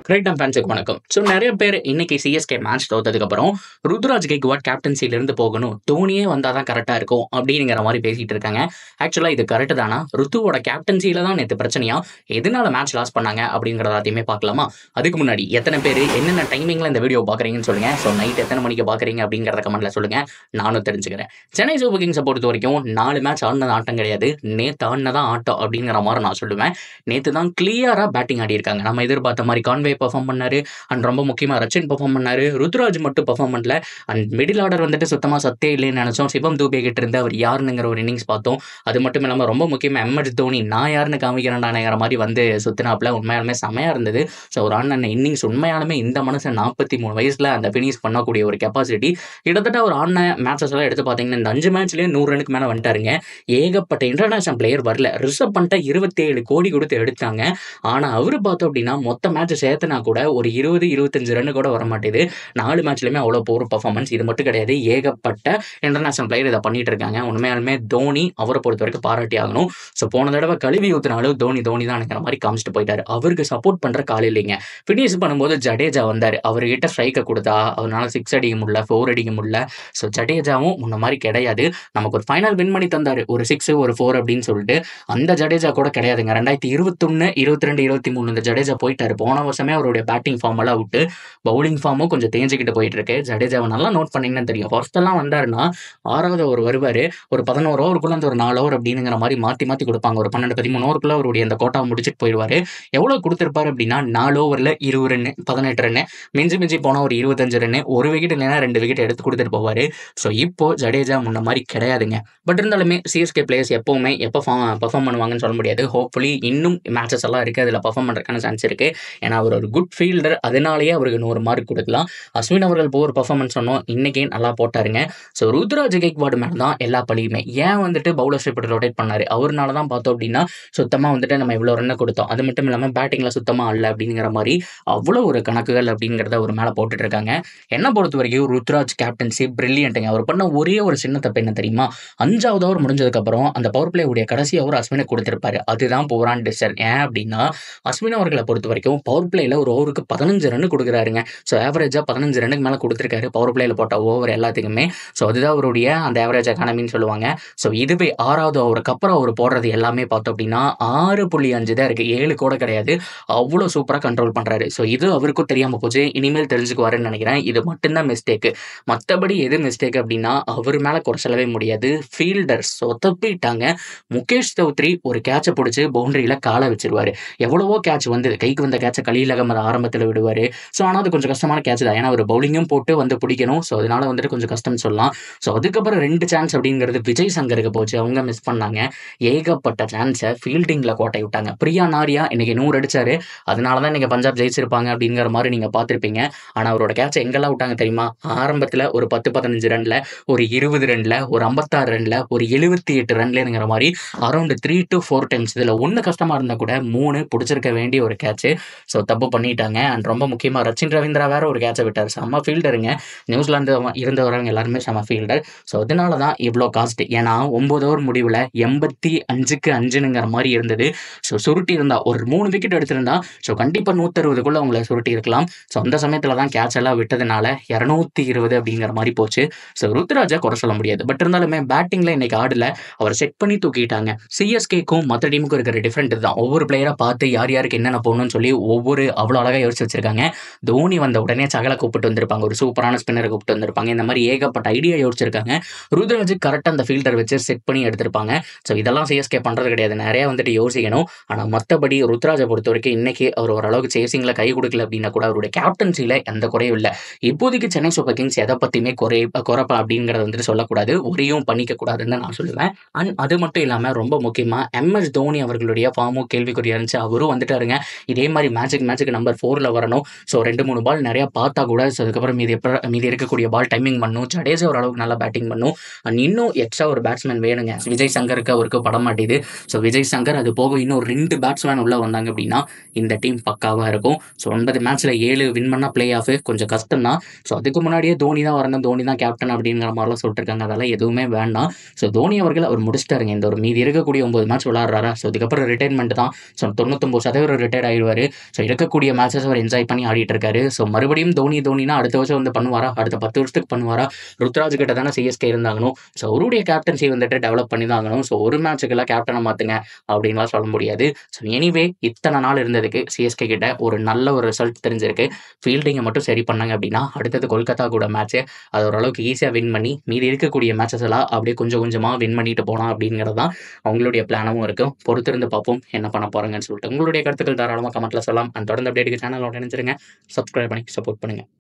Great and ஃபேன்ஸுக்கு வணக்கம். So நிறைய பேர் இன்னைக்கு சிஎஸ்கே மேட்ச் தோத்ததுக்கப்புறம் ருத்ராஜ் கெய்க்வாட் கேப்டன்சிலிருந்து போகணும், தோனியே வந்தால் தான் கரெக்டாக இருக்கும் அப்படிங்கிற மாதிரி பேசிட்டு இருக்காங்க. ஆக்சுவலாக இது கரெக்டு தானா? ருத்துவோட கேப்டன்சியில் தான் நேற்று பிரச்சனையா? எதனால மேட்ச் லாஸ் பண்ணாங்க அப்படிங்கிறத எல்லாத்தையுமே பார்க்கலாமா? அதுக்கு முன்னாடி எத்தனை பேர் என்னென்ன டைமிங்கில் இந்த வீடியோ பார்க்குறீங்கன்னு சொல்லுங்கள். ஸோ நைட் எத்தனை மணிக்கு பார்க்குறீங்க அப்படிங்கிறத கமெண்ட்டில் சொல்லுங்கள், நானும் தெரிஞ்சுக்கிறேன். சென்னை சூப்பர் கிங்ஸை பொறுத்த வரைக்கும் 4 மேட்ச் ஆடினது ஆட்டம் கிடையாது, நேற்று ஆடினதான் ஆட்டம் அப்படிங்கிற மாதிரி நான் சொல்லுவேன். நேற்று தான் கிளியராக பேட்டிங் ஆடி இருக்காங்க. நம்ம எதிர்பார்த்த மாதிரி கான்வே பெர்ஃபார்ம் பண்ணாரு அண்ட் ரொம்ப முக்கியமாக ரச்சின் பெர்ஃபார்ம் பண்ணாரு. ருத்ராஜ் மட்டும் பெர்ஃபார்ம் பண்ணல. அண்ட் மிடில் ஆர்டர் வந்துட்டு சுத்தமாக சத்தே இல்லைன்னு நினைச்சோம். சிவம் தூபே கிட்ட இருந்து அவர் யாருங்கிற ஒரு இன்னிங்ஸ் பார்த்தோம். அது மட்டும் இல்லாமல் ரொம்ப முக்கியமாக எம்எஸ் தோனி நான் யாருன்னு காமிக்கிறேன்டாங்கிற மாதிரி வந்து சுத்தினாப்ல உண்மையாலுமே செமையாக இருந்தது. ஸோ ஒரு ஆடின இன்னிங்ஸ் உண்மையாலுமே இந்த மனுஷன் 43 வயசில் அந்த ஃபினிஷ் பண்ணக்கூடிய ஒரு கெப்பாசிட்டி. கிட்டத்தட்ட ஒரு ஆடின மேட்சஸ் எல்லாம் எடுத்து பார்த்தீங்கன்னா இந்த 5 மேட்ச்லேயே 100 ரனுக்கு மேலே வந்துட்டாருங்க. ஏகப்பட்ட இன்டர்நேஷனல் பிளேயர் வரல. ரிஷப் பண்ணிட்ட 27 கோடி கொடுத்து எடுத்தாங்க. ஆனால் அவரு பார்த்தோம் அப்படின்னா மொத்த மேட்ச் சேர்த்துனா கூட ஒரு 20-25 ரன்னு கூட வர மாட்டேது. 4 மேட்ச்லையுமே அவ்வளோ போர் பர்ஃபார்மன்ஸ். இது மட்டும் கிடையாது, ஏகப்பட்ட இன்டர்நேஷனல் பிளேயர் இதை பண்ணிட்டு இருக்காங்க. உண்மையாலுமே தோனி அவரை பொறுத்த வரைக்கும் பாராட்டி ஆகணும். ஸோ போன தடவை கழுவி ஊற்றினாலும் தோனி தான்ங்கிற மாதிரி காமிச்சிட்டு போயிட்டாரு. அவருக்கு சப்போர்ட் பண்ணுற கால் இல்லைங்க. ஃபினிஷ் பண்ணும்போது ஜடேஜா வந்தார். அவர்கிட்ட ஸ்ட்ரைக்கை கொடுத்தா அவரால் 6 அடிக்க முடியல, 4 அடிக்க முடியல. ஸோ ஜடேஜாவும் முன்ன மாதிரி கிடையாது. நமக்கு ஒரு ஃபைனல் வின் பண்ணி தந்தார், ஒரு 6 ஒரு 4 அப்படின்னு சொல்லிட்டு. அந்த ஜடேஜா கூட கிடையாதுங்க. 2021, 22, 23 இந்த ஜடேஜா போயிட்டாரு. போன வருஷமே அவருடைய பேட்டிங் ஃபார்ம் எல்லாம் விட்டு பவுலிங் ஃபார்மும் கொஞ்சம் தேஞ்சிக்கிட்டு போயிட்டு இருக்கு. ஜடேஜாவை நல்லா நோட் பண்ணீங்கன்னு தெரியும். ஃபர்ஸ்ட் எல்லாம் வந்தாருன்னா 6வது ஓவர் வருவார், ஒரு 11 ஓவருக்குள்ள அந்த ஒரு 4 ஓவர் அப்படிங்கிற மாதிரி மாற்றி மாற்றி கொடுப்பாங்க. ஒரு 12-13 ஓவருக்குள்ள அவருடைய அந்த கோட்டாவை முடிச்சுட்டு போயிடுவார். எவ்வளோ கொடுத்துருப்பாரு அப்படின்னா 4 ஓவரில் 20 ரன்னு, 18 ரன்னு, மிஞ்சி போனால் ஒரு 25 ரன்னு, ஒரு விக்கெட் இல்லைன்னா 2 விக்கெட் எடுத்து கொடுத்துட்டு போவார். ஸோ இப்போ ஜடேஜா முன்ன மாதிரி கிடையாதுங்க. பட் இருந்தாலுமே சிஎஸ்கே பிளேயர்ஸ் எப்பவுமே எப்போ பர்ஃபார்ம் பண்ணுவாங்கன்னு சொல்ல முடியாது. ஹோப்ஃபுல்லி இன்னும் மேட்சஸ் எல்லாம் இருக்குது, அதில் பர்ஃபார்ம் பண்ணுறதுக்கான சான்ஸ் இருக்குது. ஏன்னா அவர் ஒரு குட் ஃபீல்டர், அதனாலேயே அவருக்கு 100 மார்க் கொடுக்கலாம். அஸ்வின் அவர்கள் ஒரு பர்ஃபார்மன்ஸ் சொன்னோம், இன்னைக்கே நல்லா போட்டாருங்க. ஸோ ருத்ராஜ் கெய்க்வாட் மேலே தான் எல்லா பழியுமே. ஏன் வந்துட்டு பவுலர்ஸ் இப்படி ரொட்டேட் பண்ணார்? அவர்னால தான் பார்த்தோம் அப்படின்னா சுத்தமாக வந்துட்டு நம்ம இவ்வளோ ரன்னை கொடுத்தோம். அது மட்டும் இல்லாமல் பேட்டிங்கில் சுத்தமாக அல்ல அப்படிங்கிற மாதிரி அவ்வளோ ஒரு கணக்குகள் அப்படிங்கிறத ஒரு மேலே போட்டுட்டு இருக்காங்க. என்னை பொறுத்த வரைக்கும் ருத்ராஜ் கேப்டன்சி பிரில்லியன்ட்டுங்க. அவர் பண்ண ஒரே ஒரு சின்ன தப்பு என்ன தெரியுமா? 5வது ஓவர் முடிஞ்சதுக்கப்புறம் அந்த பவர் பிளே உடைய கடைசி ஓவர் அஸ்வினை கொடுத்திருப்பாரு. அதுதான் போரான் டிசர். ஏன் அப்படின்னா அஸ்வின் அவர்களை பொறுத்த வரைக்கும் பவர் பிளேயில் ஒரு ஓவருக்கு 15 ரன் கொடுக்குறாருங்க. ஸோ ஆவரேஜாக 15 ரன்னுக்கு மேலே கொடுத்துருக்காரு பவர் பிளேயில் போட்ட ஓவர் எல்லாத்துக்குமே. ஸோ அதுதான் அவருடைய அந்த ஆவரேஜ் எக்கானமின்னு சொல்லுவாங்க. ஸோ இதுவே 6வது ஓவருக்கு அப்புறம் அவர் போடுறது எல்லாமே பார்த்தோம் அப்படின்னா 6.5 தான் இருக்குது, 7 கூட கிடையாது. அவ்வளோ சூப்பராக கண்ட்ரோல் பண்ணுறாரு. ஸோ இது அவருக்கும் தெரியாமல் போச்சு, இனிமேல் தெரிஞ்சுக்குவாருன்னு நினைக்கிறேன். இது மட்டும்தான் மிஸ்டேக்கு, மற்றபடி எது மிஸ்டேக் அப்படின்னா அவர் மேலே குறை சொல்லவே முடியாது. ஃபீல்டர்ஸ் சொதப்பிட்டாங்க. முகேஷ் சௌத்ரி ஒரு கேட்சை பிடிச்சி பவுண்டரியில் காலை வச்சிருவார். எவ்வளவோ கேட்ச் வந்து கைக்கு வந்த கேட்சை கலீல் அகமது ஆரம்பத்தில் விடுவார். ஸோ ஆனால் அது கொஞ்சம் கஷ்டமான கேட்ச் தான், ஏன்னா அவர் பவுலிங்கும் போட்டு வந்து பிடிக்கணும். ஸோ அதனால வந்துட்டு கொஞ்சம் கஷ்டம்னு சொல்லலாம். ஸோ அதுக்கப்புறம் 2 சான்ஸ் அப்படிங்கிறது விஜய் சங்கருக்கு போச்சு, அவங்க மிஸ் பண்ணாங்க. ஏகப்பட்ட சான்ஸை ஃபீல்டிங்கில் கோட்டை விட்டாங்க. பிரியா நாரியா இன்னைக்கு 100 அடிச்சாரு, அதனால தான் இன்னைக்கு பஞ்சாப் ஜெயிச்சிருப்பாங்க அப்படிங்கிற மாதிரி நீங்கள் பார்த்துருப்பீங்க. ஆனால் அவரோட கேட்சை எங்கெல்லாம் விட்டாங்க தெரியுமா? ஆரம்பத்தில் ஒரு 10-15 ரனில், ஒரு 20 ரனில், ஒரு 56 ரனில், ஒரு 78 ரன்லேங்கிற மாதிரி அரௌண்ட் 3 to 4 டைம்ஸ். இதில் 1 கஷ்டமாக இருந்தால் கூட 3 பிடிச்சிருக்க வேண்டிய ஒரு கேட்சு. ஸோ தப்பு பண்ணிட்டாங்க. அண்ட் ரொம்ப முக்கியமாக ரச்சின் ரவீந்திரா வேற ஒரு கேட்சை விட்டார். செம்ம ஃபீல்டருங்க. நியூசிலாந்து இருந்தவங்க எல்லாருமே செம்ம ஃபீல்டர். ஸோ அதனால தான் இவ்வளோ காஸ்ட். ஏன்னா 9 ஓவர் முடிவில் 85க்கு 5ங்கிற மாதிரி இருந்தது. ஸோ சுருட்டி இருந்தா ஒரு 3 விக்கெட் எடுத்திருந்தா ஸோ கண்டிப்பாக 160க்குள்ளே அவங்கள சுருட்டி இருக்கலாம். ஸோ அந்த சமயத்தில் தான் கேட்ச் எல்லாம் விட்டதுனால 220 அப்படிங்கிற மாதிரி போச்சு. ஸோ ருத்ராஜை குறை சொல்ல முடியாது. பட் இருந்தாலுமே பேட்டிங்கில் இன்னைக்கு ஆடல, அவர் செட் பண்ணி தூக்கிட்டாங்க. சிஎஸ்கேக்கும் மற்ற டீமுக்கும் இருக்கிற டிஃப்ரெண்ட் தான். ஒவ்வொரு பிளேயராக பார்த்து யார் யாருக்கு என்னென்ன போகணும்னு சொல்லி ஒவ்வொரு அவ்வளோ அழகாக யோசிச்சு வச்சிருக்காங்க. தோனி வந்த உடனே சகலை கூப்பிட்டு வந்திருப்பாங்க, ஒரு சூப்பரான ஸ்பின்னரை கூப்பிட்டு வந்திருப்பாங்க. இந்த மாதிரி ஏகப்பட்ட ஐடியா யோசிச்சிருக்காங்க. ருத்ராஜ் கரெக்டாக அந்த ஃபீல்டர் வச்சு செட் பண்ணி எடுத்திருப்பாங்க. ஸோ இதெல்லாம் சிஎஸ்கே பண்ணுறது கிடையாது, நிறையா வந்துட்டு யோசிக்கணும். ஆனால் மற்றபடி ருத்ராஜை பொறுத்த வரைக்கும் இன்னைக்கு அவர் ஓரளவுக்கு சேசிங்கில் கை கொடுக்கல அப்படின்னா கூட அவருடைய கேப்டன்சியில் எந்த குறையும் இல்லை. இப்போதைக்கு சென்னை சூப்பர் கிங்ஸ் எதை பற்றியுமே குறைப்பா அப்படிங்கிறத வந்துட்டு சொல்லக்கூடாது, ஒரையும் பண்ணிக்க கூடாதுன்னு நான் சொல்லுவேன். அண்ட் அது மட்டும் இல்லாமல் ரொம்ப முக்கியமாக எம்எஸ் தோனி அவர்களுடைய ஃபார்மும் கேள்விக்குறியா இருந்துச்சு. அவரும் வந்துட்டாருங்க. இதே மாதிரி மேட்சுக்கு நம்பர் 4ல் வரணும். ஸோ 2-3 பால் நிறையா பார்த்தா கூட ஸோ அதுக்கப்புறம் மீதி இருக்கக்கூடிய பால் டைமிங் பண்ணும். ஜடேஜா ஓரளவுக்கு நல்லா பேட்டிங் பண்ணும். அண்ட் இன்னும் எக்ஸ்ட்ரா ஒரு பேட்ஸ்மேன் வேணுங்க. விஜய் சங்கருக்கு அவருக்கு பட மாட்டேது. ஸோ விஜய் சங்கர் அது போக இன்னும் 2 பேட்ஸ்மேன் உள்ள வந்தாங்க அப்படின்னா இந்த டீம் பக்காவாக இருக்கும். ஸோ 9 மேட்ச்சில் 7 வின் பண்ணால் பிளே ஆஃப் கொஞ்சம் கஷ்டம் தான். ஸோ அதுக்கு முன்னாடியே தோனி தான் வரணும், தோனி தான் கேப்டன் அப்படிங்கிற மாதிரிலாம் சொல்லிட்டுருக்காங்க. அதெல்லாம் எதுவுமே வேண்டாம். ஸோ தோனி அவர்கள் அவர் முடிச்சிட்டாருங்க. இந்த ஒரு மீதி இருக்கக்கூடிய 9 மேட்ச் விளாட்றாரா, ஸோ இதுக்கப்புறம் ரிட்டைர்மெண்ட் தான். ஸோ 99% ரிட்டையர்ட் ஆகிடுவார். ஸோ இருக்கக்கூடிய இருக்கக்கூடிய மேட்சஸ் அவர் என்ஜாய் பண்ணி ஆடிட்டு இருக்காரு. ஸோ மறுபடியும் தோனினா அடுத்த வருஷம் வந்து பண்ணுவாரா? அடுத்த 10 வருஷத்துக்கு பண்ணுவாரா? ருத்ராஜ் கிட்ட தானே சிஎஸ்கே இருந்தாகணும். ஸோ அவருடைய கேப்டன்சி வந்துட்டு டெவலப் பண்ணி தான் ஆகணும். ஸோ ஒரு மேட்சுக்கெல்லாம் கேப்டனை மாத்துங்க அப்படின்லாம் சொல்ல முடியாது. ஸோ எனிவே இத்தனை நாள் இருந்ததுக்கு சிஎஸ்கே கிட்ட ஒரு நல்ல ஒரு ரிசல்ட் தெரிஞ்சிருக்கு. ஃபீல்டிங்கை மட்டும் சரி பண்ணாங்க அப்படின்னா அடுத்தது கொல்கத்தா கூட மேட்ச்சு அது ஓரளவுக்கு ஈஸியாக வின் பண்ணி மீதி இருக்கக்கூடிய மேட்சஸ் எல்லாம் அப்படியே கொஞ்சம் கொஞ்சமாக வின் பண்ணிட்டு போகலாம் அப்படிங்கிறது தான் அவங்களுடைய பிளானாகவும் இருக்கும். பொறுத்திருந்து பார்ப்போம் என்ன பண்ண போறாங்கன்னு சொல்லிட்டு. உங்களுடைய கருத்துக்கள் தாராளமாக கமெண்ட்ல சொல்லலாம். அண்ட் தொடர்ந்து அப்டேட்டுக்கு சேனலோட இணைஞ்சிருங்க. சப்ஸ்கிரைப் பண்ணி சப்போர்ட் பண்ணுங்க.